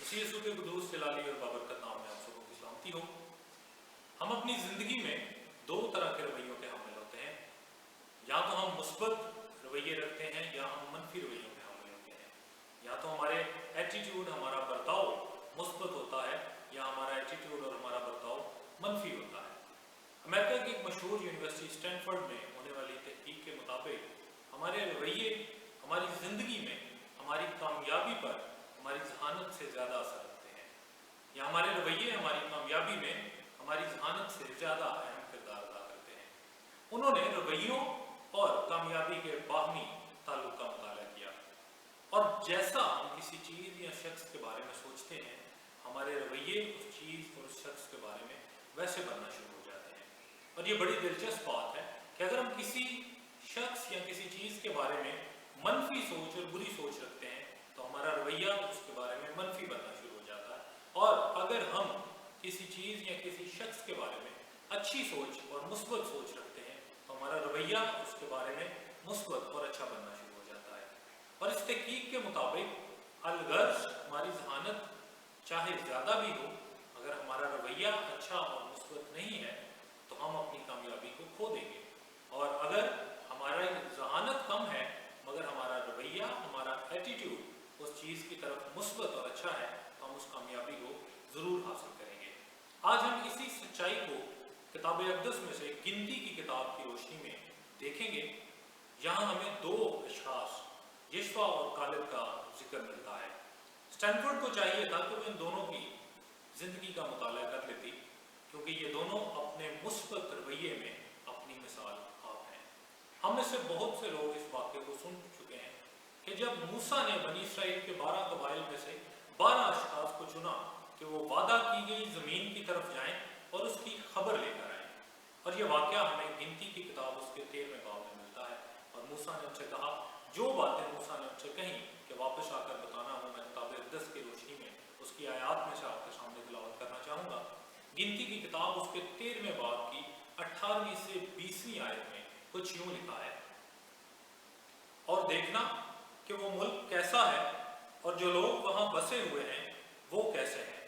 मसीह यीशु के कुदूस जलाली और बाबरकत नाम में आप सबको की सलामती हो। हम अपनी ज़िंदगी में दो तरह के रवैयों के हामिल होते हैं। या तो हम मुस्बत रवैये रखते हैं या हम मनफी रवैयों के हामिल होते हैं। या तो हमारे एटीट्यूड, हमारा बर्ताव मुस्बत होता है या हमारा एटीट्यूड और हमारा बर्ताव मनफी होता है। अमेरिका की एक मशहूर यूनिवर्सिटी स्टैनफोर्ड में होने वाली तहकीक के मुताबिक हमारे रवैये हमारी ज़िंदगी में हमारी कामयाबी पर हमारी जहानत से ज़्यादा असर रखते हैं, या हमारे रवैये हमारी कामयाबी में हमारी जहानत से ज़्यादा अहम किरदार अदा करते हैं। उन्होंने रवैयों और कामयाबी के बाहमी ताल्लुक का मुताला किया, और जैसा हम किसी चीज़ या शख्स के बारे में सोचते हैं, हमारे रवैये उस चीज़ और उस शख्स के बारे में वैसे बनना शुरू हो जाते हैं। और ये बड़ी दिलचस्प बात है कि अगर हम किसी शख्स या किसी चीज़ के बारे में मनफी सोच और बुरी सोच रखते हैं तो हमारा रवैया उसके बारे में मनफी बनना शुरू हो जाता है, और अगर हम किसी चीज़ या किसी शख्स के बारे में अच्छी सोच और मुस्बत सोच रखते हैं तो हमारा रवैया उसके बारे में मुस्बत और अच्छा बनना शुरू हो जाता है। और इस तहकीक के मुताबिक अलगर्ज हमारी जहानत चाहे ज़्यादा भी हो, अगर हमारा रवैया अच्छा और मुस्बत नहीं है तो हम अपनी कामयाबी को खो देंगे। और अगर हमारा जहानत कम है मगर हमारा रवैया, हमारा एटीट्यूड उस चीज़ की तरफ मुस्बत और अच्छा है तो हम उस कामयाबी को ज़रूर हासिल करेंगे। आज हम इसी सच्चाई को किताब अक़दस में से गिनती की किताब की रोशनी में देखेंगे। यहाँ हमें दो अशख़ास यशवा और कालेब का जिक्र मिलता है। स्टैनफोर्ड को चाहिए था कि वो इन दोनों की ज़िंदगी का मुताला कर लेती, क्योंकि ये दोनों अपने मुस्बत रवैये में अपनी मिसाल आप हैं। हम में से बहुत से लोग इस वाक़े को सुन चुके हैं कि जब मूसा ने बनी इसराइल के 12 कबाइल में से 12 अशख़ास को चुना कि वो वादा की गई ज़मीन की तरफ जाएं और उसकी खबर लेकर आएँ। और ये वाक़या हमें गिनती की किताब उसके 13वें बाब में मिलता है। और मूसा ने उनसे कहा, जो बातें मूसा ने उनसे कहीं कि वापस आकर बताना हो, मैं किताब अक़दस की रोशनी में उसकी आयात में से आपके सामने तिलावत करना चाहूँगा। गिनती की किताब उसके 13वें बाब की 18वीं से 20वीं आयत में कुछ यूँ लिखा है, और देखना कि वो मुल्क कैसा है और जो लोग वहाँ बसे हुए हैं वो कैसे हैं,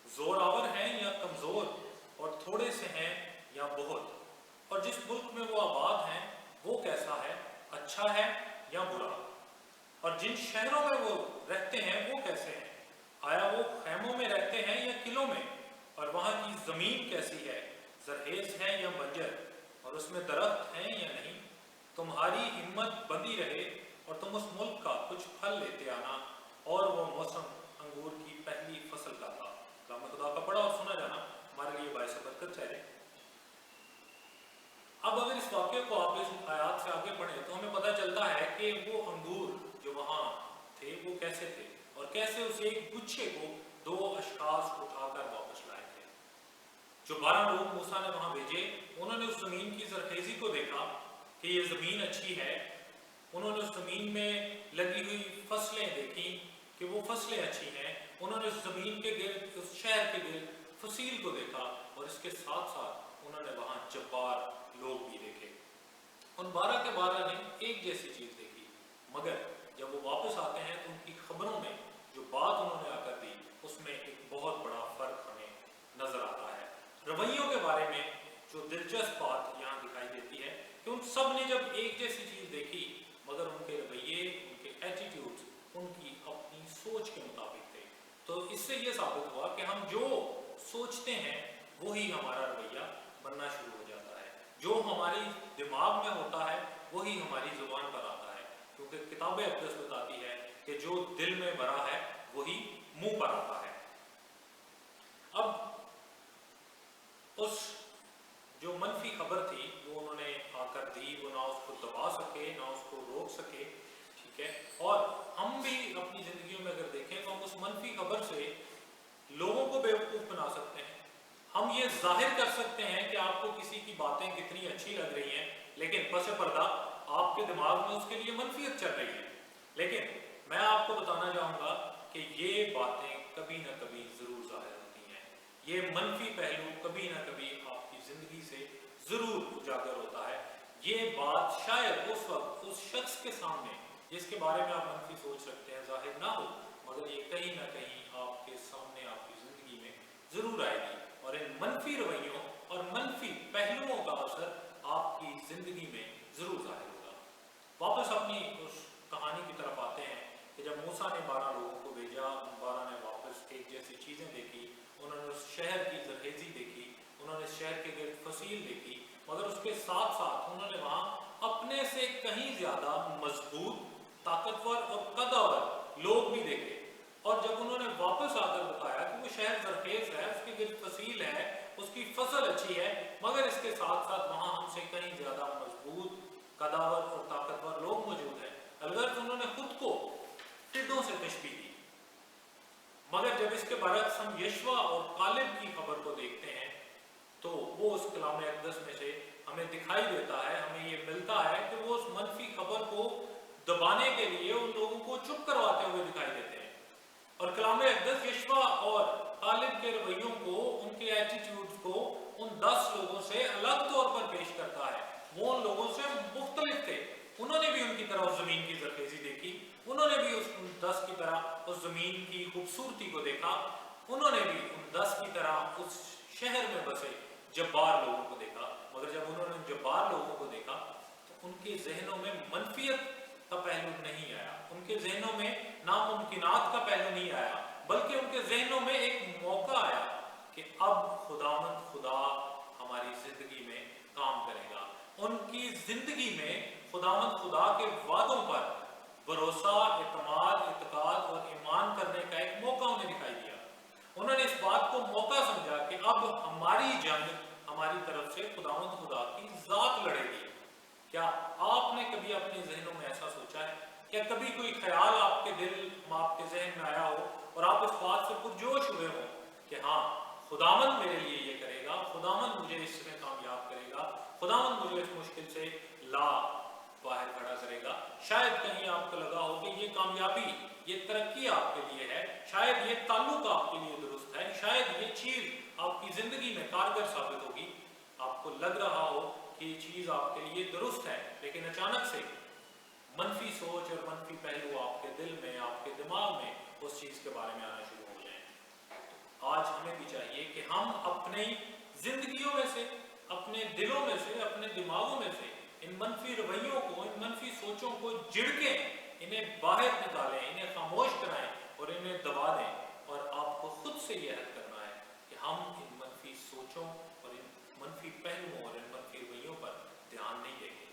जोरावर हैं या कमज़ोर, और थोड़े से हैं या बहुत, और जिस मुल्क में वो आबाद हैं वो कैसा है, अच्छा है या बुरा, और जिन शहरों में वो रहते हैं वो कैसे हैं, आया वो खैमों में रहते हैं या किलों में, और वहाँ की ज़मीन कैसी है, जरखेज़ है या बंजर, और उसमें दरख्त हैं या नहीं। तुम्हारी हिम्मत बंधी रहे और तुम उस मुल्क का कुछ फल लेते आना, और वो मौसम अंगूर की पहली फसल का था। कलाम खुदा का पढ़ा और सुना जाना हमारे लिए बाइस बरकत ठहरे। अब अगर इस वाक़े को आप इस आयात से आगे पढ़ें तो हमें पता चलता है कि वो अंगूर जो वहाँ थे वो कैसे थे, और कैसे उस एक गुच्छे को दो अशख़ास उठाकर वापस लाए थे। जो 12 लोग मूसा ने वहाँ भेजे, उन्होंने उस ज़मीन की ज़रखेज़ी को देखा कि ये ज़मीन अच्छी है। उन्होंने उस ज़मीन में लगी हुई फसलें देखी कि वो फसलें अच्छी हैं। उन्होंने उस ज़मीन के गिर्द, उस शहर के गिर्द फसील को देखा, और इसके साथ साथ उन्होंने वहाँ जब्बार लोग भी देखे। उन 12 के 12 ने एक जैसी चीज़ देखी, मगर जब वो वापस आते हैं तो उनकी खबरों में जो बात उन्होंने आकर दी उसमें एक बहुत बड़ा फ़र्क हमें नज़र आता है। रवैयों के बारे में जो दिलचस्प बात यहाँ दिखाई देती है कि उन सब ने जब एक जैसी चीज़ देखी, मगर उनके रवैये, उनके एटीट्यूड्स उनकी अपनी सोच के मुताबिक थे। तो इससे ये साबित हुआ कि हम जो सोचते हैं वही हमारा रवैया बनना शुरू हो जाता है। जो हमारी दिमाग में होता है वही हमारी ज़ुबान पर आता है, क्योंकि किताब अक़दस बताती है कि जो दिल में भरा है वही मुंह पर आता है। अब उस जो मनफी खबर थी वो उन्होंने आकर दी, वो ना उसको दबा सके ना उसको रोक सके, ठीक है। और हम भी अपनी ज़िंदगियों में अगर देखें तो हम उस मनफी खबर से लोगों को बेवकूफ़ बना सकते हैं। हम ये जाहिर कर सकते हैं कि आपको किसी की बातें कितनी अच्छी लग रही हैं, लेकिन पसे पर्दा आपके दिमाग में उसके लिए मनफियत चल रही है। लेकिन मैं आपको बताना चाहूँगा कि ये बातें कभी ना कभी ज़रूर जाहिर होती हैं। ये मनफी पहलू कभी ना कभी आपकी ज़िंदगी से ज़रूर उजागर होता है। ये बात शायद उस वक्त उस शख्स के सामने जिसके बारे में आप मनफी सोच सकते हैं जाहिर ना हो, मगर ये कहीं ना कहीं आपके सामने आपकी ज़िंदगी में ज़रूर आएगी, और इन मनफी रवैयों और मनफी पहलुओं का असर आपकी ज़िंदगी में ज़रूर ज़ाहिर होगा। वापस अपनी उस कहानी की तरफ आते हैं कि जब मूसा ने 12 लोगों को भेजा, उन 12 ने वापस एक जैसी चीज़ें देखी, उन्होंने उस शहर की जरखेज़ी देखी, उन्होंने शहर के गिर्द फसील देखी, मगर उसके साथ साथ उन्होंने वहाँ अपने से कहीं ज़्यादा मजबूत, ताकतवर और कद्दावर लोग भी देखे। और जब उन्होंने वापस आकर बताया कि वो शहर जरखेज़ है, उसके गिर्द फसील है, उसकी फसल अच्छी है, मगर इसके साथ साथ वहाँ हमसे कहीं ज़्यादा मजबूत, कद्दावर और ताकतवर लोग मौजूद हैं, अलगर उन्होंने खुद को टिड्डों से तशबीह दी। मगर जब इसके बरक्स हम यशवा और कालिब की खबर को देखते हैं तो वो उस कलाम अक़दस में से हमें दिखाई देता है, हमें ये मिलता है कि वो उस मनफी खबर को दबाने के लिए उन लोगों को चुप करवाते हुए दिखाई देते हैं। और कलाम अक़दस यशवा और कालिब के रवैयों को, उनके एटीट्यूड्स को उन 10 लोगों से अलग तौर पर पेश करता है। वो उन लोगों से मुख्तलिफ थे, उन्होंने भी उनकी तरह उस ज़मीन की जरखेज़ी देखी, उन्होंने भी उस 10 की तरह उस ज़मीन की खूबसूरती को देखा, उन्होंने भी उन 10 की तरह उस शहर में बसे जब्बार लोगों को देखा। मगर जब उन्होंने उन जब्बार लोगों को देखा तो उनके जहनों में मनफियत का पहलू नहीं आया, उनके जहनों में नामुमकिनात का पहलू नहीं आया, बल्कि उनके जहनों में एक मौका आया कि अब खुदावंद खुदा हमारी जिंदगी में काम करेगा। उनकी जिंदगी में खुदावंद खुदा के वादों पर भरोसा, इत्मीनान, इत्काद और ईमान करने का एक मौका उन्हें दिखाई दिया। उन्होंने इस बात को मौका समझा कि अब हमारी जंग हमारी तरफ से खुदावंद खुदा की जात लड़ेगी। क्या आपने कभी अपने जहनों में ऐसा सोचा है? क्या कभी कोई ख्याल आपके दिल, आपके जहन में आया हो और आप इस बात से पुरजोश हुए हो कि हाँ, खुदावंद मेरे लिए ये करेगा, खुदावंद मुझे इसमें कामयाब करेगा, खुदावंद मुझे इस मुश्किल से ला बाहर खड़ा करेगा। शायद कहीं आपको लगा हो कि ये कामयाबी, ये तरक्की आपके लिए है, शायद ये ताल्लुक आपके लिए दुरुस्त है, शायद ये चीज़ आपकी ज़िंदगी में कारगर साबित होगी। आपको लग रहा हो कि ये चीज़ आपके लिए दुरुस्त है, लेकिन अचानक से मनफी सोच और मनफी पहलू आपके दिल में, आपके दिमाग में उस चीज़ के बारे में आना शुरू हो जाए। तो आज हमें भी चाहिए कि हम अपनी जिंदगियों में से, अपने दिलों में से, अपने दिमागों में से इन मनफी रवैयों को, इन मनफी सोचों को झिड़कें, इन्हें बाहर निकालें, इन्हें खामोश कराएं और इन्हें दबा दें। और आपको खुद से यह हद करना है कि हम इन मनफी सोचों और इन मनफी पहलुओं और इन मनफी रवैयों पर ध्यान नहीं देंगे।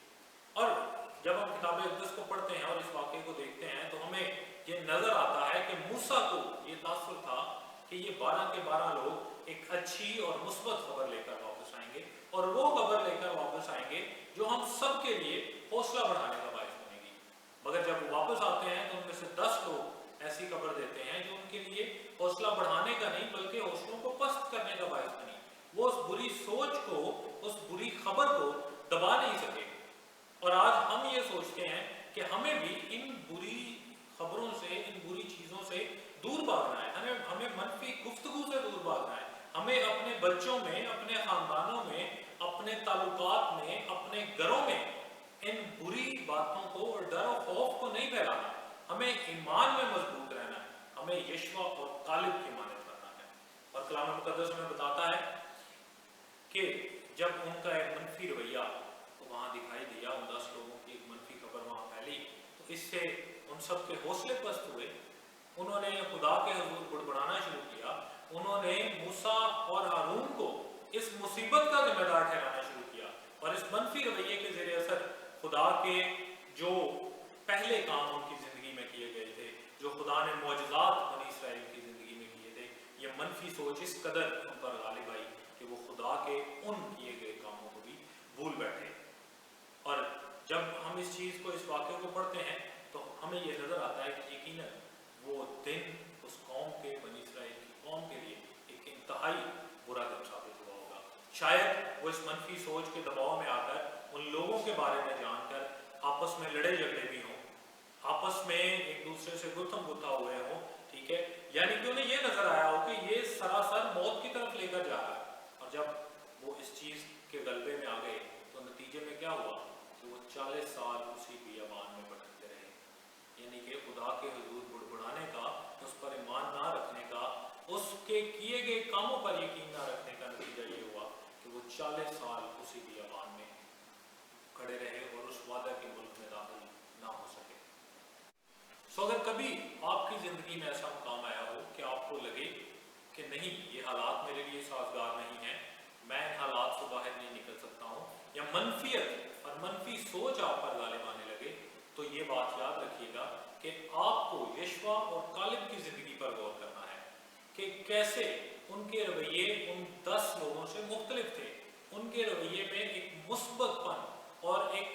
और जब हम किताब अक़दस को पढ़ते हैं और इस वाक़े को देखते हैं तो हमें ये नज़र आता है कि मूसा को ये तासुर था कि ये 12 के 12 लोग एक अच्छी और मुस्बत खबर लेकर वापस आएंगे, और वो खबर लेकर वापस आएंगे जो हम सब के लिए हौसला बढ़ाने का बायस बनेगी। मगर जब वो वापस आते हैं तो उनमें से 10 लोग ऐसी खबर देते हैं जो उनके लिए हौसला बढ़ाने का नहीं बल्कि हौसलों को पस्त करने का बायस बनी। वो उस बुरी सोच को, उस बुरी खबर को दबा नहीं सके। और आज हम ये सोचते हैं कि हमें भी इन बुरी खबरों से, इन बुरी चीज़ों से दूर भागना है, हमें मनफी गुफ्तगू से दूर भागना है, हमें अपने बच्चों में, अपने ख़ानदानों में, अपने ताल्लुकात में, अपने घरों में इन बुरी बातों को और डर और खौफ को नहीं फैलाना, हमें ईमान में मजबूत रहना है, हमें यशवा और कालिब की मानद करना है। और कलाम मुक़द्दस में बताता है कि जब उनका एक मनफी रवैया वहाँ दिखाई दिया, उन 10 लोगों की एक मनफी खबर वहाँ फैली, तो इससे उन सब के हौसले पस्त हुए। उन्होंने खुदा के हुजूर बुड़बुड़ाना शुरू किया, उन्होंने मूसा और हारून को इस मुसीबत का जिम्मेदार ठहराना शुरू किया। और इस मनफी रवैये के ज़रिए असर खुदा के जो पहले काम उनकी ज़िंदगी में किए गए थे, जो खुदा ने मौजज़ात बनी इसराइल की ज़िंदगी में किए थे, ये मनफी सोच इस कदर उन पर गालिब आई कि वो खुदा के उन किए गए कामों को भी भूल बैठे। और जब हम इस चीज़ को, इस वाक़े को पढ़ते हैं तो हमें ये नज़र आता है कि यकीनन वो दिन उस कौम के, बनी इसराइल की कौम के लिए एक इंतहाई बुरा दिन साबित हुआ होगा। शायद वो इस मनफी सोच के दबाव में आकर उन लोगों के बारे में जानकर आपस में लड़े झगड़े भी हों, आपस में एक दूसरे से गुत्थम गुत्था हुए हों, ठीक है, यानी कि उन्हें ये नज़र आया हो कि ये सरासर मौत की तरफ लेकर जा रहा है। और जब वो इस चीज़ के गलबे में आ गए तो नतीजे में क्या हुआ कि वो 40 साल उसी बियाबान में भटकते रहे। यानी कि खुदा के हुजूर बुड़बुड़ाने का, उस पर ईमान ना रखने का उसके किए गए कामों पर यकीन न रखने का नतीजा ये हुआ कि वो 40 साल उसी बियाबान में खड़े रहे और उस वादा के मुल्क में दाखिल ना हो सके। सो अगर कभी आपकी ज़िंदगी में ऐसा मुकाम आया हो कि आपको लगे कि नहीं, ये हालात मेरे लिए साजगार नहीं है, मैं इन हालात से बाहर नहीं निकल सकता हूँ, या मनफियत और मनफी सोच आप पर गालिब आने लगे, तो ये बात याद रखिएगा कि आपको यशवा और कालिब की ज़िंदगी पर गौर करना है कि कैसे उनके रवैये उन 10 लोगों से मुख्तलिफ थे। उनके रवैये में एक मुस्बतपन और एक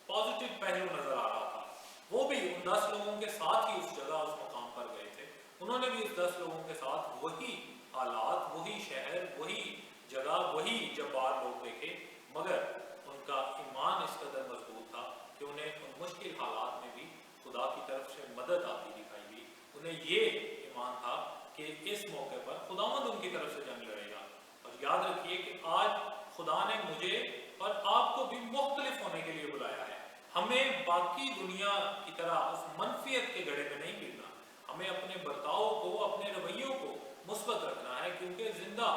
पॉजिटिव पहलू नजर आ रहा था। वो भी उन 10 लोगों के साथ ही उस जगह, उस मुकाम पर गए थे। उन्होंने भी इस 10 लोगों के साथ वही हालात, वही शहर, वही जगह, वही जब्बार लोग देखे, मगर उनका ईमान इस कदर मजबूत था कि उन्हें उन मुश्किल हालात में भी खुदा की तरफ से मदद आती दिखाई दी। उन्हें ये ईमान था कि इस मौके पर खुदावंद उनकी तरफ से जंग लड़ेगा। और याद रखिए कि आज खुदा ने मुझे और आपको भी मुख्तलिफ होने के लिए बुलाया है। हमें बाकी दुनिया की तरह उस मनफियत के गड़े में नहीं गिरना। हमें अपने बर्ताव को, अपने रवैयों को मुस्बत रखना है, क्योंकि जिंदा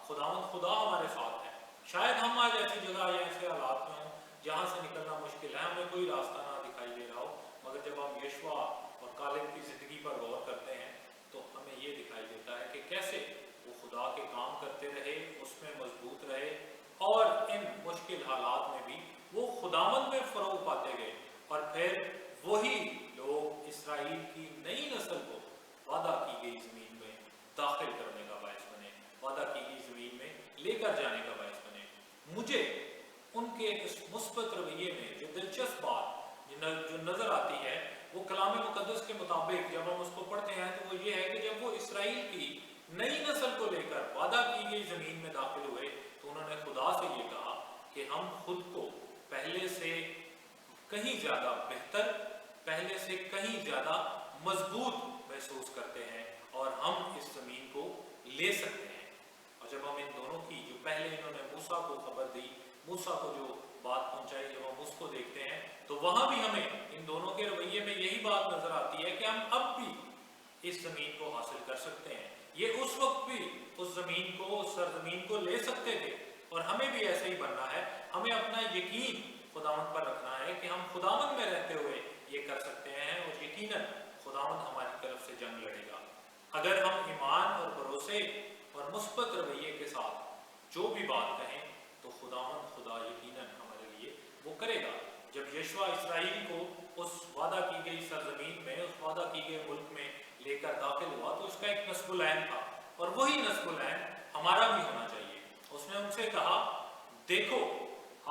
खुदावंद खुदा हमारे साथ है। शायद हम आज ऐसी जगह या ऐसे हालात में हों जहाँ से निकलना मुश्किल है, हमें कोई रास्ता ना दिखाई दे रहा हो, मगर जब हम यशवा और कालिब की ज़िंदगी पर गौर करते हैं तो हमें ये दिखाई देता है कि कैसे वो खुदा के काम करते रहे, उसमें मजबूत रहे, और इन मुश्किल हालात में भी वो खुदावंद में फ़रोग पाते गए, और फिर वही लोग इसराइल की नई नस्ल को वादा की गई ज़मीन में दाखिल करने का बायस बने, वादा की गई ज़मीन में लेकर जाने का बायस बने। मुझे उनके इस मुस्बत रवैये में जो दिलचस्प बात जो नज़र आती है, वो कलाम मुकद्दस के मुताबिक जब हम उसको पढ़ते हैं तो वो ये है कि जब वो इसराइल की नई नस्ल को लेकर वादा की गई ज़मीन में दाखिल हुए तो उन्होंने खुदा से ये कहा कि हम खुद को पहले से कहीं ज़्यादा बेहतर, पहले से कहीं ज़्यादा मजबूत महसूस करते हैं और हम इस ज़मीन को ले सकते हैं। और जब हम इन दोनों की, जो पहले इन्होंने मूसा को खबर दी, मूसा को जो बात पहुंचाई, जब हम उसको देखते हैं तो वहां भी हमें इन दोनों के रवैये में यही बात नजर आती है कि हम अब भी इस जमीन को हासिल कर सकते हैं। ये उस वक्त भी उस जमीन को, उस सरजमीन को ले सकते थे, और हमें भी ऐसे ही बनना है। हमें अपना यकीन खुदावंद पर रखना है कि हम खुदावंद में रहते हुए ये कर सकते हैं, और यकीनन खुदावंद हमारी तरफ से जंग लड़ेगा। अगर हम ईमान और भरोसे और मुस्बत रवैये के साथ जो भी बात कहें तो खुदावंद खुदा यकीनन हमारे लिए वो करेगा। जब यशवा इसराइल को उस वादा की गई सरजमीन में, उस वादा की गई मुल्क में लेकर दाखिल हुआ तो उसका एक नस्बुल ऐन था, और वही नस्बुल ऐन हमारा भी होना चाहिए। उसने उनसे कहा, देखो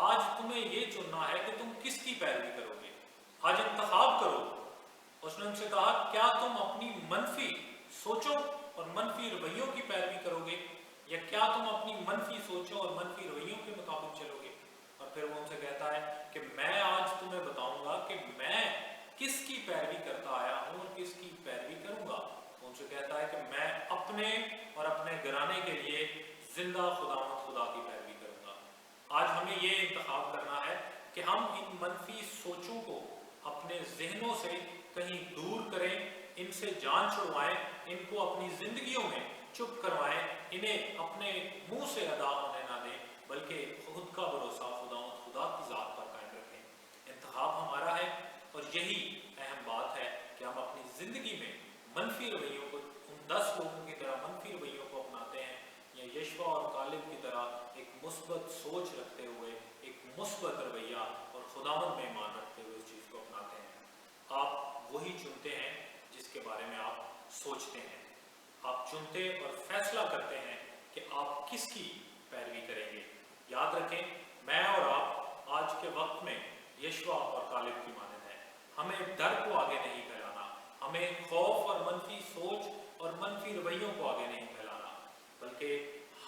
आज तुम्हें ये चुनना है कि तुम किसकी पैरवी करोगे, आज इंतखाब करो। उसने उनसे कहा, क्या तुम अपनी मनफी सोचों और मनफी रवैयों की पैरवी करोगे, या क्या तुम अपनी मनफी सोचों और मनफी रवैयों के मुताबिक चलोगे। और फिर वो उनसे कहता है कि मैं आज तुम्हें बताऊंगा कि मैं किसकी पैरवी करता आया हूँ और किसकी पैरवी करूंगा। उनसे कहता है कि मैं अपने और अपने घराने के लिए जिंदा खुदावंद खुदा की पैरवी करूंगा। आज हमें ये इंतखाब करना है कि हम इन मनफी सोचों को अपने जहनों से कहीं दूर करें, इनसे जान छुड़वाएं, इनको अपनी जिंदगियों में चुप करवाएं, इन्हें अपने मुंह से अदा होने ना दें, बल्कि खुद का भरोसा खुदा की ज़ात पर कायम रखें। इंतखाब हमारा है, और यही अहम बात है कि हम अपनी ज़िंदगी में मनफी रवैयों को, उन 10 लोगों की तरह मनफी रवैयों को अपनाते हैं, या यशवा और कालिब की तरह एक मुस्बत सोच रखते हुए, एक मुस्बत रवैया और खुदावंद में ईमान रखते हुए इस चीज़ को अपनाते हैं। आप वही चुनते हैं जिसके बारे में आप सोचते हैं। आप चुनते और फैसला करते हैं कि आप किसकी पैरवी करेंगे। याद रखें, मैं और आप आज के वक्त में यशवा और कालिब की मानद हैं। हमें डर को आगे नहीं फैलाना, हमें खौफ और मनफी सोच और मनफी रवैयों को आगे नहीं फैलाना, बल्कि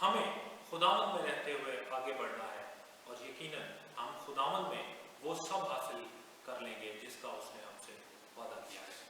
हमें खुदावंद में रहते हुए आगे बढ़ना है, और यकीनन हम खुदावंद में वो सब हासिल कर लेंगे जिसका उसने हमसे वादा किया है।